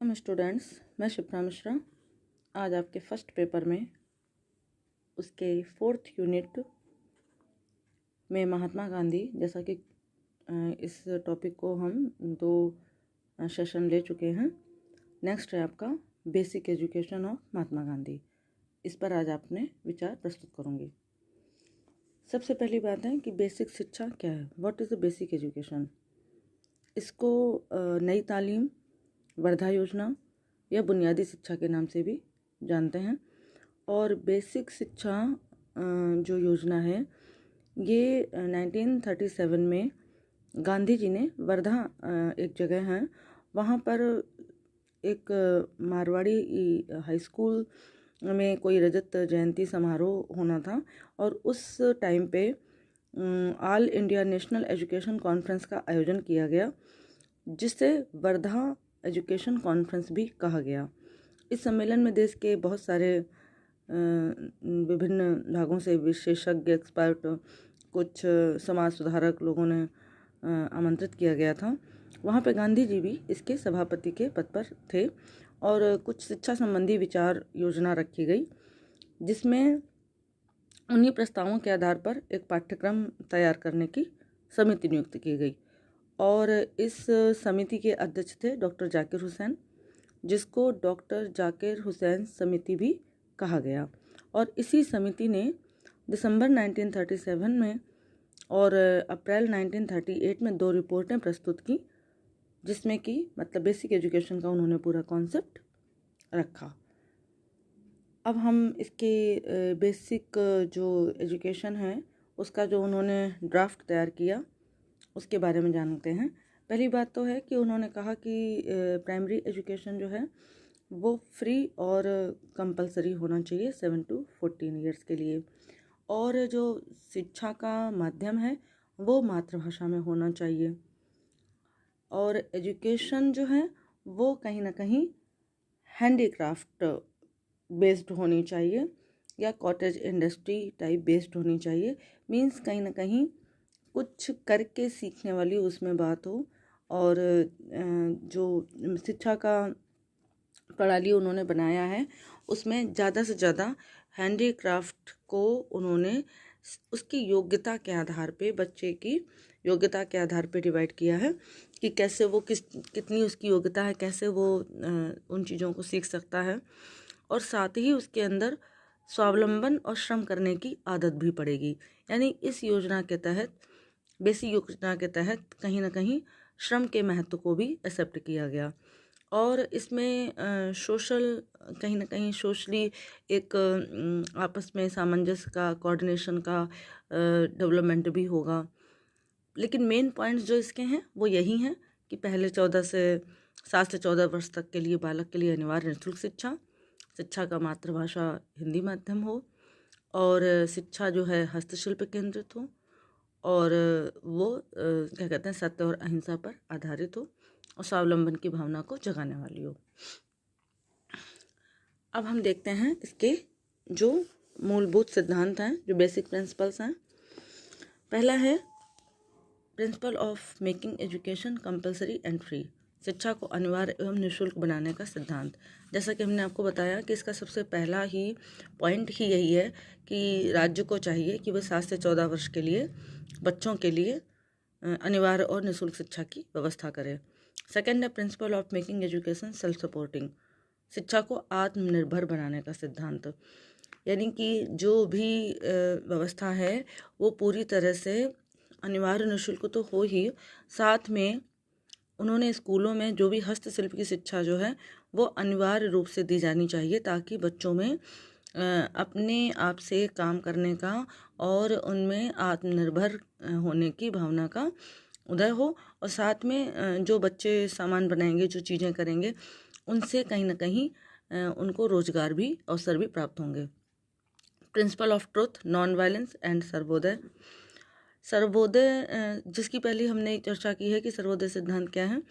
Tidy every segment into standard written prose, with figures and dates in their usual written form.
नमस्कार स्टूडेंट्स, मैं शिप्रा मिश्रा। आज आपके फर्स्ट पेपर में उसके 4th यूनिट में महात्मा गांधी, जैसा कि इस टॉपिक को हम 2 सेशन ले चुके हैं। नेक्स्ट है आपका basic education of Mahatma Gandhi. इस पर आज आपने विचार प्रस्तुत करूँगी। सबसे पहली बात है कि बेसिक शिक्षा क्या है। What is the basic education. इसको नई तालीम, वर्धा योजना या बुनियादी शिक्षा के नाम से भी जानते हैं। और बेसिक शिक्षा जो योजना है ये 1937 में गांधी जी ने वर्धा एक जगह है वहाँ पर एक मारवाड़ी हाई स्कूल में कोई रजत जयंती समारोह होना था और उस टाइम पे all India national education conference का आयोजन किया गया, जिसे वर्धा एजुकेशन कॉन्फ्रेंस भी कहा गया। इस सम्मेलन में देश के बहुत सारे विभिन्न भागों से विशेषज्ञ, एक्सपर्ट, कुछ समाज सुधारक लोगों ने आमंत्रित किया गया था। वहाँ पे गांधी जी भी इसके सभापति के पद पर थे और कुछ शिक्षा संबंधी विचार योजना रखी गई, जिसमें उन्हीं प्रस्तावों के आधार पर एक पाठ्यक्रम तैयार करने की समिति नियुक्त की गई। और इस समिति के अध्यक्ष थे डॉक्टर जाकिर हुसैन, जिसको डॉक्टर जाकिर हुसैन समिति भी कहा गया। और इसी समिति ने दिसंबर 1937 में और अप्रैल 1938 में 2 रिपोर्टें प्रस्तुत की, जिसमें कि मतलब बेसिक एजुकेशन का उन्होंने पूरा कॉन्सेप्ट रखा। अब हम इसके बेसिक जो एजुकेशन है उसका जो उन्होंने ड्राफ्ट तैयार किया उसके बारे में जानते हैं। पहली बात तो है कि उन्होंने कहा कि प्राइमरी एजुकेशन जो है वो फ्री और कंपलसरी होना चाहिए 7 to 14 ईयर्स के लिए, और जो शिक्षा का माध्यम है वो मातृभाषा में होना चाहिए, और एजुकेशन जो है वो कहीं ना कहीं हैंडीक्राफ्ट बेस्ड होनी चाहिए या कॉटेज इंडस्ट्री टाइप बेस्ड होनी चाहिए। मीन्स कहीं ना कहीं कुछ करके सीखने वाली उसमें बात हो। और जो शिक्षा का प्रणाली उन्होंने बनाया है उसमें ज़्यादा से ज़्यादा हैंडीक्राफ्ट को उन्होंने उसकी योग्यता के आधार पे, बच्चे की योग्यता के आधार पे डिवाइड किया है कि कैसे वो कितनी उसकी योग्यता है, कैसे वो उन चीज़ों को सीख सकता है। और साथ ही उसके अंदर स्वावलंबन और श्रम करने की आदत भी पड़ेगी। यानी इस योजना के तहत, बेसिक योजना के तहत कहीं ना कहीं श्रम के महत्व को भी एक्सेप्ट किया गया। और इसमें सोशल, कहीं ना कहीं सोशली एक आपस में सामंजस्य का, कोऑर्डिनेशन का डेवलपमेंट भी होगा। लेकिन मेन पॉइंट्स जो इसके हैं वो यही हैं कि पहले 7 से 14 वर्ष तक के लिए बालक के लिए अनिवार्य निःशुल्क शिक्षा का मातृभाषा हिंदी माध्यम हो, और शिक्षा जो है हस्तशिल्प केंद्रित हो, और वो क्या कहते हैं सत्य और अहिंसा पर आधारित हो, और स्वावलंबन की भावना को जगाने वाली हो। अब हम देखते हैं इसके जो मूलभूत सिद्धांत हैं, जो बेसिक प्रिंसिपल्स हैं। पहला है principle of making education compulsory and free, शिक्षा को अनिवार्य एवं निःशुल्क बनाने का सिद्धांत। जैसा कि हमने आपको बताया कि इसका सबसे पहला ही पॉइंट ही यही है कि राज्य को चाहिए कि वह 7 से 14 वर्ष के लिए बच्चों के लिए अनिवार्य और निःशुल्क शिक्षा की व्यवस्था करे। सेकेंड है principle of making education self supporting, शिक्षा को आत्मनिर्भर बनाने का सिद्धांत। यानी कि जो भी व्यवस्था है वो पूरी तरह से अनिवार्य निःशुल्क तो हो ही, साथ में उन्होंने स्कूलों में जो भी हस्तशिल्प की शिक्षा जो है वो अनिवार्य रूप से दी जानी चाहिए, ताकि बच्चों में अपने आप से काम करने का और उनमें आत्मनिर्भर होने की भावना का उदय हो। और साथ में जो बच्चे सामान बनाएंगे, जो चीज़ें करेंगे, उनसे कहीं ना कहीं उनको रोजगार भी, अवसर भी प्राप्त होंगे। Principle of truth, non violence and Sarvodaya. Sarvodaya जिसकी पहले हमने चर्चा की है कि सर्वोदय सिद्धांत क्या है।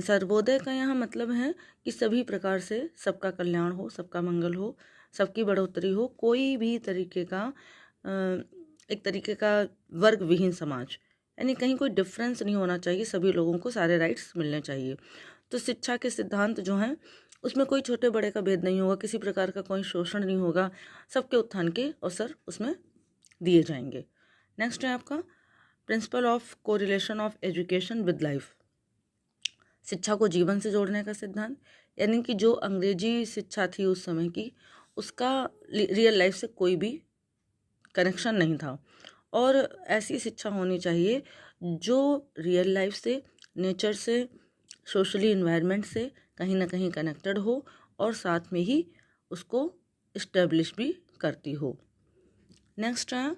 सर्वोदय का यहाँ मतलब है कि सभी प्रकार से सबका कल्याण हो, सबका मंगल हो, सबकी बढ़ोतरी हो, कोई भी तरीके का एक तरीके का वर्ग विहीन समाज, यानी कहीं कोई डिफरेंस नहीं होना चाहिए, सभी लोगों को सारे राइट्स मिलने चाहिए। तो शिक्षा के सिद्धांत जो हैं उसमें कोई छोटे बड़े का भेद नहीं होगा, किसी प्रकार का कोई शोषण नहीं होगा, सबके उत्थान के अवसर उसमें दिए जाएंगे। नेक्स्ट है आपका principle of correlation of education with life, शिक्षा को जीवन से जोड़ने का सिद्धांत, यानी कि जो अंग्रेजी शिक्षा थी उस समय की, उसका रियल लाइफ से कोई भी कनेक्शन नहीं था, और ऐसी शिक्षा होनी चाहिए जो रियल लाइफ से, नेचर से, सोशली इन्वायरमेंट से कहीं ना कहीं कनेक्टेड हो और साथ में ही उसको इस्टेब्लिश भी करती हो। नेक्स्ट है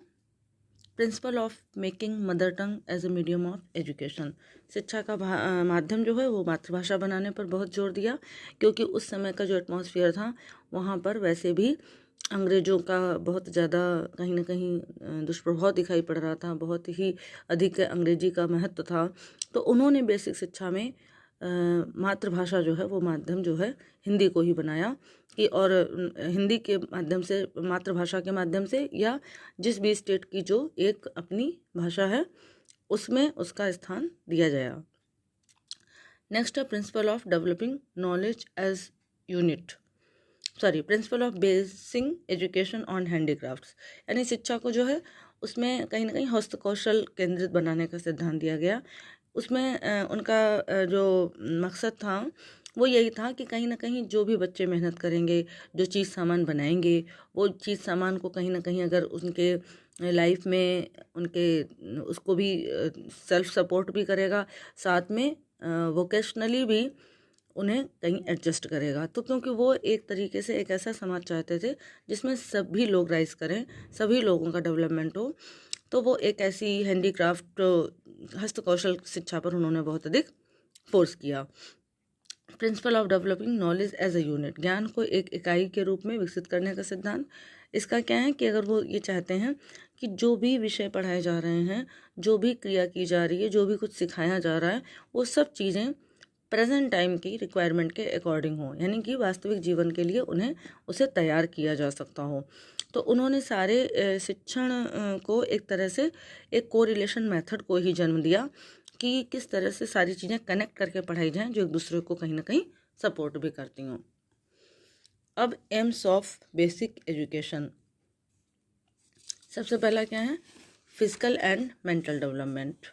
principle of making mother tongue as a medium of education, शिक्षा का माध्यम जो है वो मातृभाषा बनाने पर बहुत जोर दिया, क्योंकि उस समय का जो एटमॉस्फेयर था वहाँ पर वैसे भी अंग्रेज़ों का बहुत ज़्यादा कहीं ना कहीं दुष्प्रभाव दिखाई पड़ रहा था, बहुत ही अधिक अंग्रेजी का महत्व था। तो उन्होंने बेसिक शिक्षा में मातृभाषा जो है वो माध्यम जो है हिंदी को ही बनाया कि, और हिंदी के माध्यम से, मातृभाषा के माध्यम से, या जिस भी स्टेट की जो एक अपनी भाषा है उसमें उसका स्थान दिया गया। नेक्स्ट है principle of developing knowledge as unit, principle of basing education on handicrafts, यानी शिक्षा को जो है उसमें कहीं ना कहीं हस्तकौशल केंद्रित बनाने का सिद्धांत दिया गया। उसमें उनका जो मकसद था वो यही था कि कहीं ना कहीं जो भी बच्चे मेहनत करेंगे, जो चीज़ सामान बनाएंगे, वो चीज़ सामान को कहीं ना कहीं अगर उनके लाइफ में उनके उसको भी सेल्फ सपोर्ट भी करेगा, साथ में वोकेशनली भी उन्हें कहीं एडजस्ट करेगा। तो क्योंकि वो एक तरीके से एक ऐसा समाज चाहते थे जिसमें सभी लोग राइज करें, सभी लोगों का डेवलपमेंट हो, तो वो एक ऐसी हैंडीक्राफ्ट हस्तकौशल शिक्षा पर उन्होंने बहुत अधिक फोर्स किया। Principle of developing knowledge as a unit, ज्ञान को एक इकाई के रूप में विकसित करने का सिद्धांत। इसका क्या है कि अगर वो ये चाहते हैं कि जो भी विषय पढ़ाए जा रहे हैं, जो भी क्रिया की जा रही है, जो भी कुछ सिखाया जा रहा है, वो सब चीज़ें प्रेजेंट टाइम की रिक्वायरमेंट के अकॉर्डिंग हो, यानी कि वास्तविक जीवन के लिए उन्हें उसे तैयार किया जा सकता हो। तो उन्होंने सारे शिक्षण को एक तरह से एक कोरिलेशन मेथड को ही जन्म दिया कि किस तरह से सारी चीज़ें कनेक्ट करके पढ़ाई जाएं जो एक दूसरे को कहीं ना कहीं सपोर्ट भी करती हों। अब एम्स ऑफ बेसिक एजुकेशन, सबसे पहला क्या है, फिजिकल एंड मेंटल डेवलपमेंट।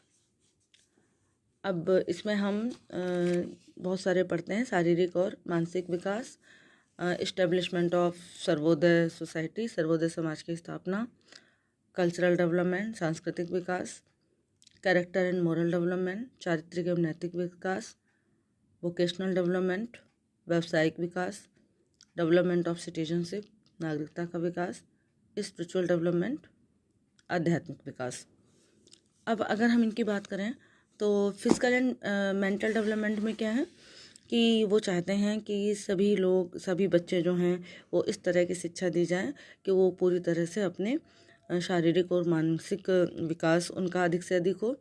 अब इसमें हम बहुत सारे पढ़ते हैं, शारीरिक और मानसिक विकास, establishment of Sarvodaya society, Sarvodaya समाज की स्थापना, कल्चरल डेवलपमेंट, सांस्कृतिक विकास, कैरेक्टर एंड मोरल डेवलपमेंट, चारित्रिक एवं नैतिक विकास, वोकेशनल डेवलपमेंट, व्यावसायिक विकास, डेवलपमेंट ऑफ सिटीजनशिप, नागरिकता का विकास, स्पिरिचुअल डेवलपमेंट, आध्यात्मिक विकास। अब अगर हम इनकी बात करें तो फिजिकल एंड मेंटल डेवलपमेंट में क्या है कि वो चाहते हैं कि सभी लोग, सभी बच्चे जो हैं वो इस तरह की शिक्षा दी जाए कि वो पूरी तरह से अपने शारीरिक और मानसिक विकास उनका अधिक से अधिक हो।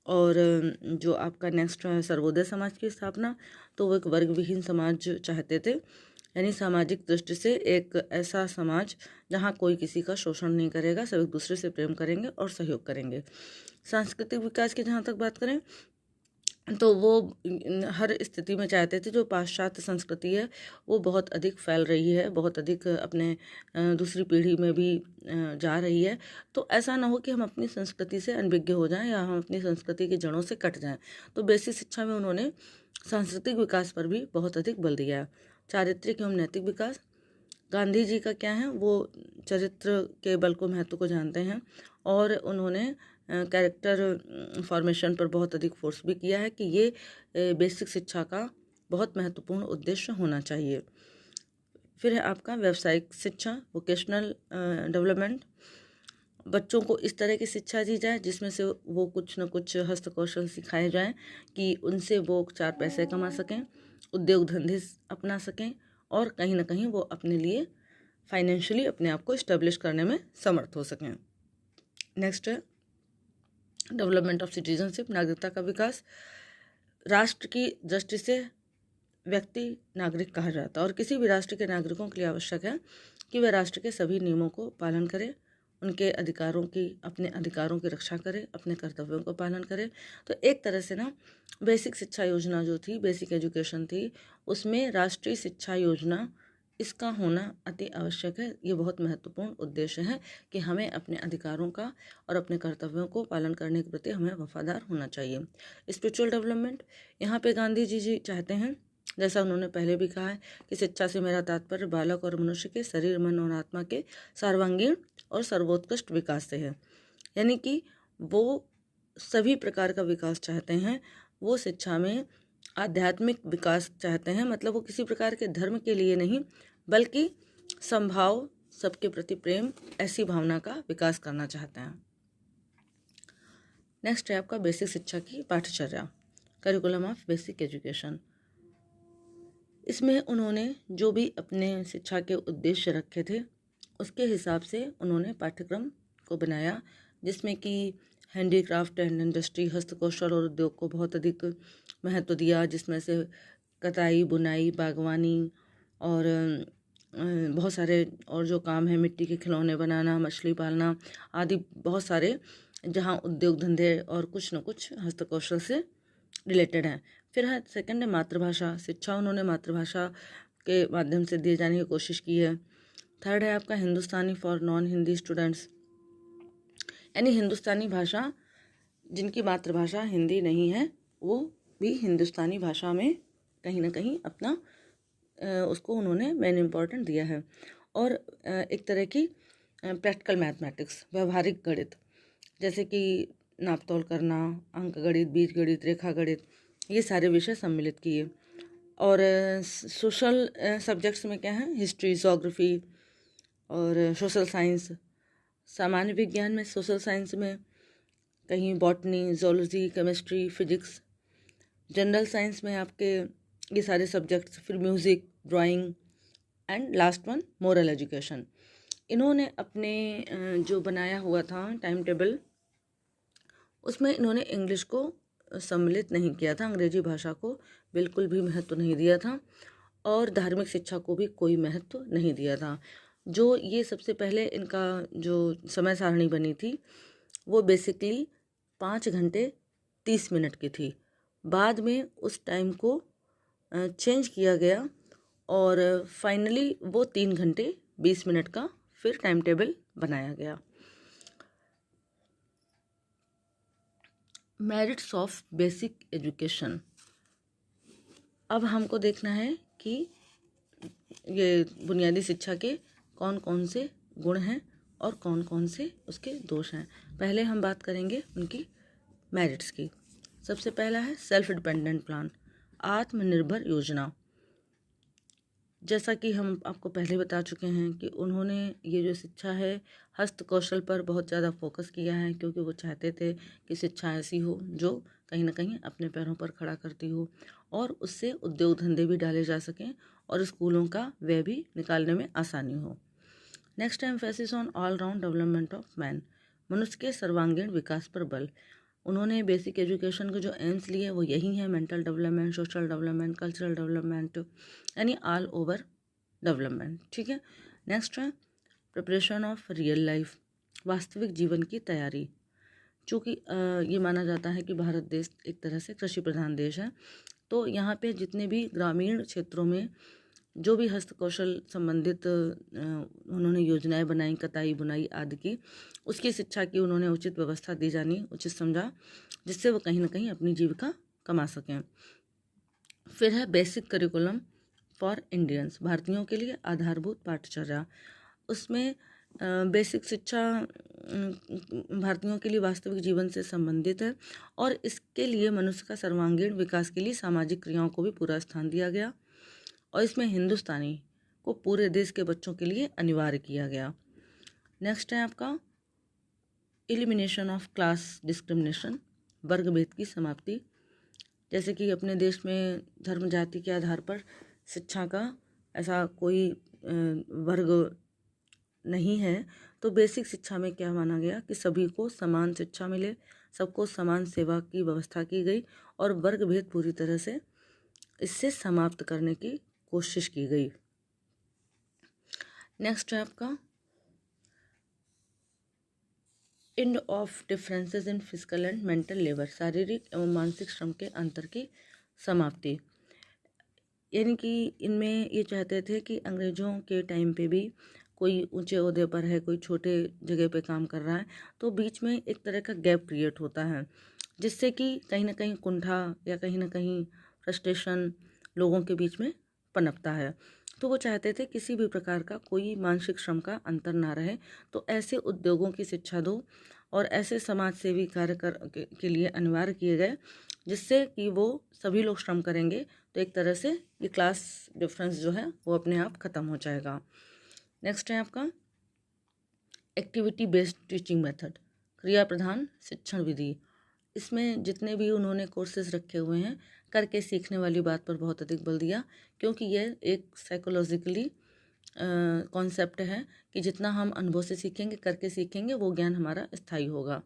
और जो आपका नेक्स्ट है सर्वोदय समाज की स्थापना, तो वो एक वर्ग विहीन समाज चाहते थे, यानी सामाजिक दृष्टि से एक ऐसा समाज जहाँ कोई किसी का शोषण नहीं करेगा, सब एक दूसरे से प्रेम करेंगे और सहयोग करेंगे। सांस्कृतिक विकास की जहाँ तक बात करें तो वो हर स्थिति में चाहते थे, जो पाश्चात्य संस्कृति है वो बहुत अधिक फैल रही है, बहुत अधिक अपने दूसरी पीढ़ी में भी जा रही है, तो ऐसा ना हो कि हम अपनी संस्कृति से अनभिज्ञ हो जाएं या हम अपनी संस्कृति की जड़ों से कट जाएं। तो बेसिक शिक्षा में उन्होंने सांस्कृतिक विकास पर भी बहुत अधिक बल दिया है। चारित्रिक एवं नैतिक विकास, गांधी जी का क्या है, वो चरित्र के बल को, महत्व को जानते हैं और उन्होंने कैरेक्टर फॉर्मेशन पर बहुत अधिक फोर्स भी किया है कि ये बेसिक शिक्षा का बहुत महत्वपूर्ण उद्देश्य होना चाहिए। फिर है आपका व्यावसायिक शिक्षा, वोकेशनल डेवलपमेंट, बच्चों को इस तरह की शिक्षा दी जाए जिसमें से वो कुछ न कुछ हस्तकौशल सिखाए जाएं कि उनसे वो 4 पैसे कमा सकें, उद्योग धंधे अपना सकें और कहीं ना कहीं वो अपने लिए फाइनेंशियली अपने आप को इस्टेब्लिश करने में समर्थ हो सकें। नेक्स्ट है डेवलपमेंट ऑफ सिटीजनशिप, नागरिकता का विकास। राष्ट्र की दृष्टि से व्यक्ति नागरिक कहा जाता है और किसी भी राष्ट्र के नागरिकों के लिए आवश्यक है कि वह राष्ट्र के सभी नियमों को पालन करे उनके अधिकारों की, अपने अधिकारों की रक्षा करे, अपने कर्तव्यों का पालन करे। तो एक तरह से ना बेसिक शिक्षा योजना जो थी, बेसिक एजुकेशन थी, उसमें राष्ट्रीय शिक्षा योजना इसका होना अति आवश्यक है। ये बहुत महत्वपूर्ण उद्देश्य है कि हमें अपने अधिकारों का और अपने कर्तव्यों को पालन करने के प्रति हमें वफादार होना चाहिए। स्पिरिचुअल डेवलपमेंट, यहाँ पे गांधी जी चाहते हैं, जैसा उन्होंने पहले भी कहा है, कि शिक्षा से मेरा तात्पर्य बालक और मनुष्य के शरीर, मन और आत्मा के सर्वांगीण और सर्वोत्कृष्ट विकास से है। यानी कि वो सभी प्रकार का विकास चाहते हैं। वो शिक्षा में आध्यात्मिक विकास चाहते हैं, मतलब वो किसी प्रकार के धर्म के लिए नहीं, बल्कि समभाव, सबके प्रति प्रेम, ऐसी भावना का विकास करना चाहते हैं। नेक्स्ट है आपका बेसिक शिक्षा की पाठ्यचर्या, करिकुलम ऑफ बेसिक एजुकेशन। इसमें उन्होंने जो भी अपने शिक्षा के उद्देश्य रखे थे उसके हिसाब से उन्होंने पाठ्यक्रम को बनाया, जिसमें कि हैंडीक्राफ्ट एंड इंडस्ट्री, हस्तकौशल और उद्योग को बहुत अधिक महत्व दिया, जिसमें से कताई, बुनाई, बागवानी और बहुत सारे और जो काम है, मिट्टी के खिलौने बनाना, मछली पालना आदि बहुत सारे, जहाँ उद्योग धंधे और कुछ न कुछ हस्तकौशल से रिलेटेड हैं। फिर है सेकंड है मातृभाषा, शिक्षा उन्होंने मातृभाषा के माध्यम से दिए जाने की कोशिश की है। थर्ड है आपका हिंदुस्तानी फॉर नॉन हिंदी स्टूडेंट्स, यानी हिंदुस्तानी भाषा जिनकी मातृभाषा हिंदी नहीं है वो भी हिंदुस्तानी भाषा में कहीं ना कहीं अपना उसको उन्होंने मेन इम्पोर्टेंट दिया है। और एक तरह की प्रैक्टिकल मैथमेटिक्स, व्यवहारिक गणित, जैसे कि नापतोल करना, अंक गणित, बीज गणित, रेखा गणित, ये सारे विषय सम्मिलित किए। और सोशल सब्जेक्ट्स में क्या है, हिस्ट्री, ज्योग्राफी और सोशल साइंस। सामान्य विज्ञान में, सोशल साइंस में कहीं botany, zoology, chemistry, physics. General science में आपके ये सारे सब्जेक्ट्स, फिर music, drawing and last one moral education. इन्होंने अपने जो बनाया हुआ था टाइम टेबल, उसमें इन्होंने इंग्लिश को सम्मिलित नहीं किया था, अंग्रेजी भाषा को बिल्कुल भी महत्व नहीं दिया था और धार्मिक शिक्षा को भी कोई महत्व नहीं दिया था। जो ये सबसे पहले इनका जो समय सारणी बनी थी वो बेसिकली 5 घंटे 30 मिनट की थी। बाद में उस टाइम को चेंज किया गया और फाइनली वो 3 घंटे 20 मिनट का फिर टाइम टेबल बनाया गया। Merits of basic education. अब हमको देखना है कि ये बुनियादी शिक्षा के कौन कौन से गुण हैं और कौन कौन से उसके दोष हैं। पहले हम बात करेंगे उनकी मेरिट्स की। सबसे पहला है सेल्फ डिपेंडेंट प्लान, आत्मनिर्भर योजना। जैसा कि हम आपको पहले बता चुके हैं कि उन्होंने ये जो शिक्षा है हस्तकौशल पर बहुत ज़्यादा फोकस किया है, क्योंकि वो चाहते थे कि शिक्षा ऐसी हो जो कहीं ना कहीं अपने पैरों पर खड़ा करती हो और उससे उद्योग धंधे भी डाले जा सकें और स्कूलों का व्यय भी निकालने में आसानी हो। नेक्स्ट है emphasis on all round development of man, मनुष्य के सर्वांगीण विकास पर बल। उन्होंने बेसिक एजुकेशन के जो एम्स लिए वो यही हैं, mental development, social development, cultural development, यानी ऑल ओवर डेवलपमेंट। ठीक है। नेक्स्ट है प्रिपरेशन ऑफ रियल लाइफ, वास्तविक जीवन की तैयारी। चूँकि ये माना जाता है कि भारत देश एक तरह से कृषि प्रधान देश है, तो यहाँ पे जितने भी ग्रामीण क्षेत्रों में जो भी हस्तकौशल संबंधित उन्होंने योजनाएं बनाई, कताई, बुनाई आदि की, उसकी शिक्षा की उन्होंने उचित व्यवस्था दी जानी उचित समझा, जिससे वो कहीं ना कहीं अपनी जीविका कमा सकें। फिर है बेसिक करिकुलम फॉर इंडियंस, भारतीयों के लिए आधारभूत पाठ्यचर्या। उसमें बेसिक शिक्षा भारतीयों के लिए वास्तविक जीवन से संबंधित है और इसके लिए मनुष्य का सर्वांगीण विकास के लिए सामाजिक क्रियाओं को भी पूरा स्थान दिया गया और इसमें हिंदुस्तानी को पूरे देश के बच्चों के लिए अनिवार्य किया गया। नेक्स्ट है आपका एलिमिनेशन ऑफ क्लास डिस्क्रिमिनेशन, वर्ग भेद की समाप्ति। जैसे कि अपने देश में धर्म जाति के आधार पर शिक्षा का ऐसा कोई वर्ग नहीं है, तो बेसिक शिक्षा में क्या माना गया कि सभी को समान शिक्षा मिले, सबको समान सेवा की व्यवस्था की गई और वर्ग भेद पूरी तरह से इससे समाप्त करने की कोशिश की गई। नेक्स्ट है आपका end of differences in physical and mental labour, शारीरिक एवं मानसिक श्रम के अंतर की समाप्ति। यानी कि इनमें ये चाहते थे कि अंग्रेज़ों के टाइम पे भी कोई ऊंचे ओहदे पर है, कोई छोटे जगह पे काम कर रहा है, तो बीच में एक तरह का गैप क्रिएट होता है, जिससे कि कहीं ना कहीं कुंठा या कहीं ना कहीं फ्रस्ट्रेशन लोगों के बीच में पनपता है। तो वो चाहते थे किसी भी प्रकार का कोई मानसिक श्रम का अंतर ना रहे, तो ऐसे उद्योगों की शिक्षा दो और ऐसे समाज सेवी कार्य के लिए अनिवार्य किए गए, जिससे कि वो सभी लोग श्रम करेंगे, तो एक तरह से ये क्लास डिफरेंस जो है वो अपने आप ख़त्म हो जाएगा। नेक्स्ट है आपका एक्टिविटी बेस्ड टीचिंग मेथड, क्रिया प्रधान शिक्षण विधि। इसमें जितने भी उन्होंने कोर्सेज रखे हुए हैं, करके सीखने वाली बात पर बहुत अधिक बल दिया, क्योंकि यह एक साइकोलॉजिकली कॉन्सेप्ट है कि जितना हम अनुभव से सीखेंगे, करके सीखेंगे, वो ज्ञान हमारा स्थायी होगा।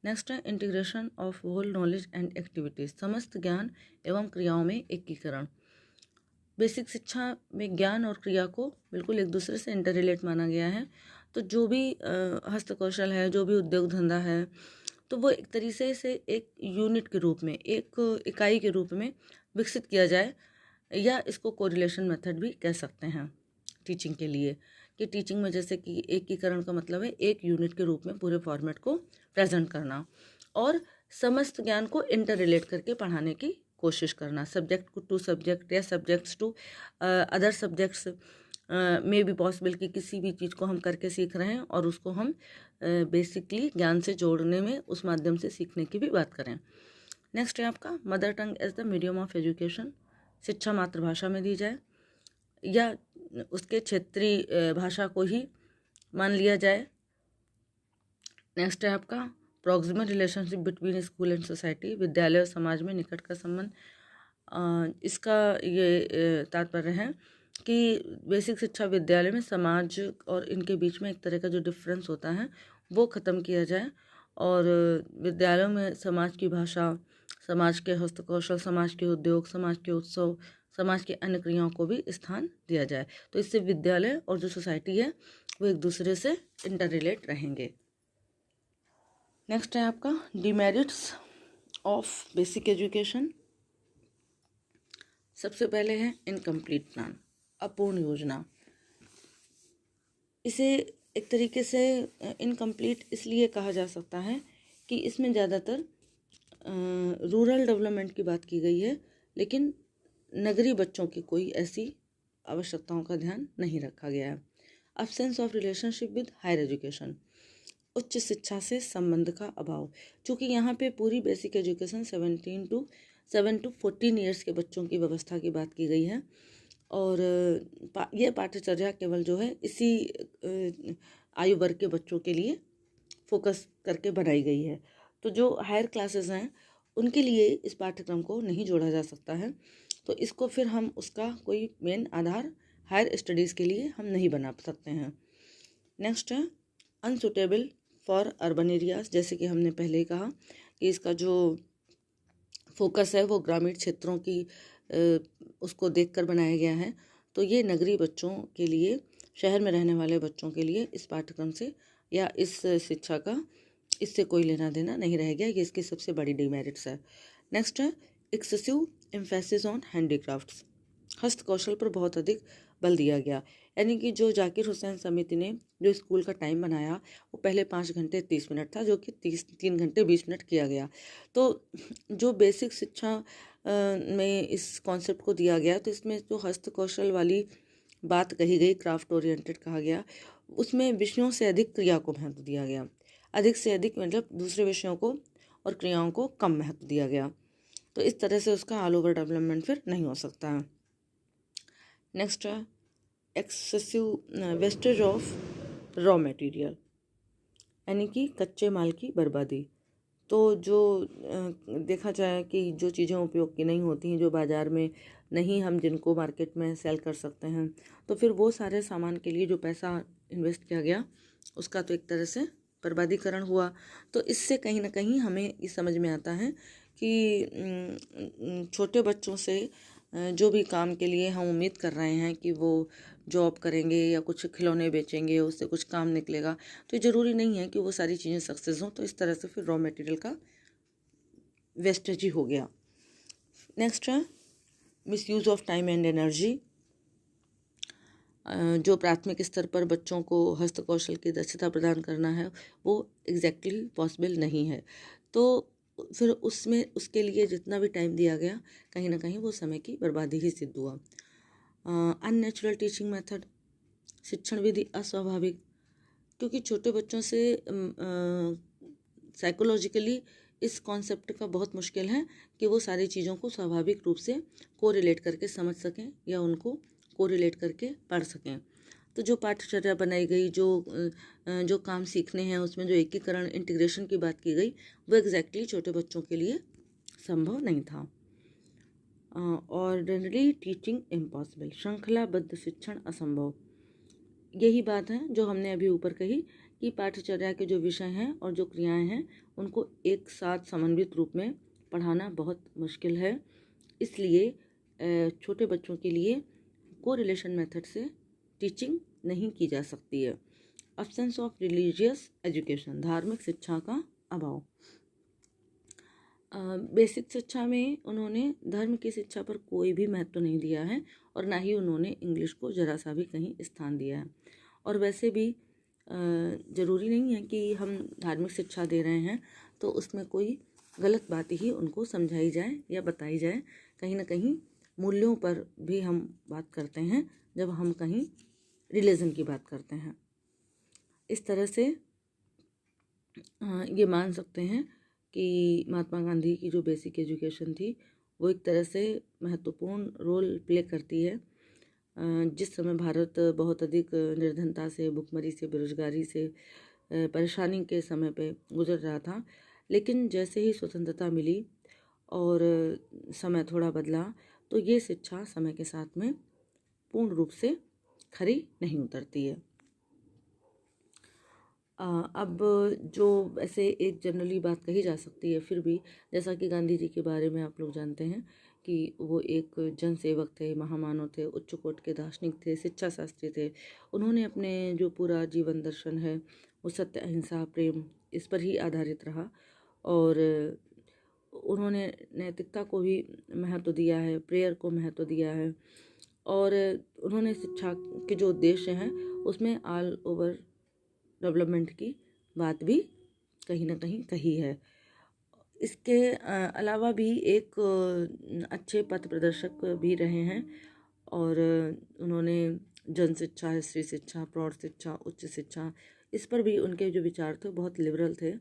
नेक्स्ट है integration of whole knowledge and activities, समस्त ज्ञान एवं क्रियाओं में एकीकरण। बेसिक शिक्षा में ज्ञान और क्रिया को बिल्कुल एक दूसरे से इंटर रिलेट माना गया है। तो जो भी हस्तकौशल है, जो भी उद्योग धंधा है, तो वो एक तरीके से एक यूनिट के रूप में, एक इकाई के रूप में विकसित किया जाए, या इसको कोरिलेशन मेथड भी कह सकते हैं टीचिंग के लिए, कि टीचिंग में जैसे कि एकीकरण का मतलब है एक यूनिट के रूप में पूरे फॉर्मेट को प्रेजेंट करना और समस्त ज्ञान को इंटर रिलेट करके पढ़ाने की कोशिश करना, सब्जेक्ट को टू सब्जेक्ट या सब्जेक्ट्स टू अदर सब्जेक्ट्स में भी पॉसिबल कि किसी भी चीज़ को हम करके सीख रहे हैं और उसको हम बेसिकली ज्ञान से जोड़ने में उस माध्यम से सीखने की भी बात करें। नेक्स्ट है आपका mother tongue as the medium of education, शिक्षा मातृभाषा में दी जाए या उसके क्षेत्रीय भाषा को ही मान लिया जाए। नेक्स्ट है आपका proximal relationship between school and society, विद्यालय और समाज में निकट का संबंध। इसका ये तात्पर्य है कि बेसिक शिक्षा विद्यालय में समाज और इनके बीच में एक तरह का जो डिफरेंस होता है वो ख़त्म किया जाए और विद्यालयों में समाज की भाषा, समाज के हस्तकौशल, समाज के उद्योग, समाज के उत्सव, समाज की अन्य क्रियाओं को भी स्थान दिया जाए। तो इससे विद्यालय और जो सोसाइटी है वो एक दूसरे से इंटर रिलेट रहेंगे। नेक्स्ट है आपका डिमेरिट्स ऑफ बेसिक एजुकेशन। सबसे पहले है इनकम्प्लीट प्लान, अपूर्ण योजना। इसे एक तरीके से इनकम्प्लीट इसलिए कहा जा सकता है कि इसमें ज़्यादातर रूरल डेवलपमेंट की बात की गई है, लेकिन नगरीय बच्चों की कोई ऐसी आवश्यकताओं का ध्यान नहीं रखा गया है। Absence of relationship with higher education, उच्च शिक्षा से संबंध का अभाव। चूँकि यहाँ पे पूरी बेसिक एजुकेशन 7 to 14 ईयर्स के बच्चों की व्यवस्था की बात की गई है और ये पाठ्यचर्या केवल जो है इसी आयु वर्ग के बच्चों के लिए फोकस करके बनाई गई है। तो जो हायर क्लासेस हैं उनके लिए इस पाठ्यक्रम को नहीं जोड़ा जा सकता है, तो इसको फिर हम उसका कोई मेन आधार हायर स्टडीज़ के लिए हम नहीं बना सकते हैं। नेक्स्ट है अनसुटेबल फॉर अर्बन एरियाज, जैसे कि हमने पहले ही कहा कि इसका जो फोकस है वो ग्रामीण क्षेत्रों की उसको देखकर बनाया गया है। तो ये नगरीय बच्चों के लिए, शहर में रहने वाले बच्चों के लिए इस पाठ्यक्रम से या इस शिक्षा का इससे कोई लेना देना नहीं रह गया। ये इसकी सबसे बड़ी डिमेरिट्स है। नेक्स्ट है एक्सेसिव एम्फेसिस ऑन हैंडीक्राफ्ट्स, हस्तकौशल पर बहुत अधिक बल दिया गया। यानी कि जो जाकिर हुसैन समिति ने जो स्कूल का टाइम बनाया वो पहले 5 घंटे 30 मिनट था, जो कि 3 घंटे 20 मिनट किया गया। तो जो बेसिक शिक्षा में इस कॉन्सेप्ट को दिया गया, तो इसमें जो हस्तकौशल वाली बात कही गई, क्राफ्ट ओरिएंटेड कहा गया, उसमें विषयों से अधिक क्रिया को महत्व दिया गया। अधिक से अधिक मतलब दूसरे विषयों को और क्रियाओं को कम महत्व दिया गया। तो इस तरह से उसका ऑल ओवर डेवलपमेंट फिर नहीं हो सकता है। नेक्स्ट है excessive wastage of raw material, यानी कि कच्चे माल की बर्बादी। तो जो देखा जाए कि जो चीज़ें उपयोग की नहीं होती हैं, जो बाज़ार में नहीं हम जिनको मार्केट में सेल कर सकते हैं, तो फिर वो सारे सामान के लिए जो पैसा इन्वेस्ट किया गया उसका तो एक तरह से बर्बादीकरण हुआ। तो इससे कहीं ना कहीं हमें ये समझ में आता है कि छोटे बच्चों से जो भी काम के लिए हम उम्मीद कर रहे हैं कि वो जॉब करेंगे या कुछ खिलौने बेचेंगे, उससे कुछ काम निकलेगा, तो ज़रूरी नहीं है कि वो सारी चीज़ें सक्सेस हों। तो इस तरह से फिर रॉ मटेरियल का वेस्टेज ही हो गया। नेक्स्ट है misuse of time and energy. जो प्राथमिक स्तर पर बच्चों को हस्तकौशल की दक्षता प्रदान करना है वो एग्जैक्टली पॉसिबल नहीं है। तो फिर उसमें उसके लिए जितना भी टाइम दिया गया, कहीं ना कहीं वो समय की बर्बादी ही सिद्ध हुआ। अननेचुरल टीचिंग मेथड, शिक्षण विधि अस्वाभाविक, क्योंकि छोटे बच्चों से साइकोलॉजिकली इस कॉन्सेप्ट का बहुत मुश्किल है कि वो सारी चीज़ों को स्वाभाविक रूप से कोरिलेट करके समझ सकें या उनको कोरिलेट करके पढ़ सकें। तो जो पाठ्यचर्या बनाई गई, जो काम सीखने हैं उसमें जो एकीकरण इंटीग्रेशन की बात की गई, वो एग्जैक्टली छोटे बच्चों के लिए संभव नहीं था। ऑर्डिनरी टीचिंग इम्पॉसिबल, श्रृंखलाबद्ध शिक्षण असंभव। यही बात है जो हमने अभी ऊपर कही कि पाठ्यचर्या के जो विषय हैं और जो क्रियाएं हैं उनको एक साथ समन्वित रूप में पढ़ाना बहुत मुश्किल है। इसलिए छोटे बच्चों के लिए कोरिलेशन मेथड से टीचिंग नहीं की जा सकती है। एब्सेंस ऑफ रिलीजियस एजुकेशन, धार्मिक शिक्षा का अभाव। बेसिक शिक्षा में उन्होंने धर्म की शिक्षा पर कोई भी महत्व नहीं दिया है और ना ही उन्होंने इंग्लिश को जरा सा भी कहीं स्थान दिया है। और वैसे भी ज़रूरी नहीं है कि हम धार्मिक शिक्षा दे रहे हैं तो उसमें कोई गलत बात ही उनको समझाई जाए या बताई जाए। कहीं ना कहीं मूल्यों पर भी हम बात करते हैं जब हम कहीं रिलीजन की बात करते हैं। इस तरह से ये मान सकते हैं कि महात्मा गांधी की जो बेसिक एजुकेशन थी वो एक तरह से महत्वपूर्ण रोल प्ले करती है। जिस समय भारत बहुत अधिक निर्धनता से, भुखमरी से, बेरोजगारी से, परेशानी के समय पे गुजर रहा था, लेकिन जैसे ही स्वतंत्रता मिली और समय थोड़ा बदला तो ये शिक्षा समय के साथ में पूर्ण रूप से खरी नहीं उतरती है। अब जो ऐसे एक जनरली बात कही जा सकती है, फिर भी जैसा कि गांधी जी के बारे में आप लोग जानते हैं कि वो एक जनसेवक थे, महामानव थे, उच्च कोटि के दार्शनिक थे, शिक्षा शास्त्री थे। उन्होंने अपने जो पूरा जीवन दर्शन है वो सत्य, अहिंसा, प्रेम, इस पर ही आधारित रहा और उन्होंने नैतिकता को भी महत्व दिया है, प्रेयर को महत्व दिया है और उन्होंने शिक्षा के जो उद्देश्य हैं उसमें ऑल ओवर डेवलपमेंट की बात भी कहीं ना कहीं कही है। इसके अलावा भी एक अच्छे पथ प्रदर्शक भी रहे हैं और उन्होंने जन शिक्षा, स्त्री शिक्षा, प्रौढ़ शिक्षा, उच्च शिक्षा, इस पर भी उनके जो विचार थे बहुत लिबरल थे।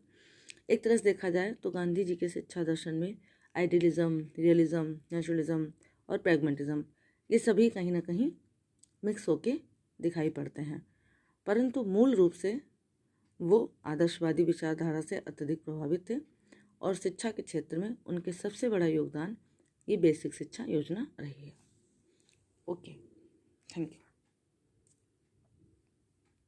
एक तरह से देखा जाए तो गांधी जी के शिक्षा दर्शन में आइडियलिज्म, रियलिज्म, नेचुरलिज्म और प्रैग्मेटिज्म ये सभी कहीं ना कहीं मिक्स होके दिखाई पड़ते हैं, परंतु मूल रूप से वो आदर्शवादी विचारधारा से अत्यधिक प्रभावित थे और शिक्षा के क्षेत्र में उनके सबसे बड़ा योगदान ये बेसिक शिक्षा योजना रही है। Okay, thank you.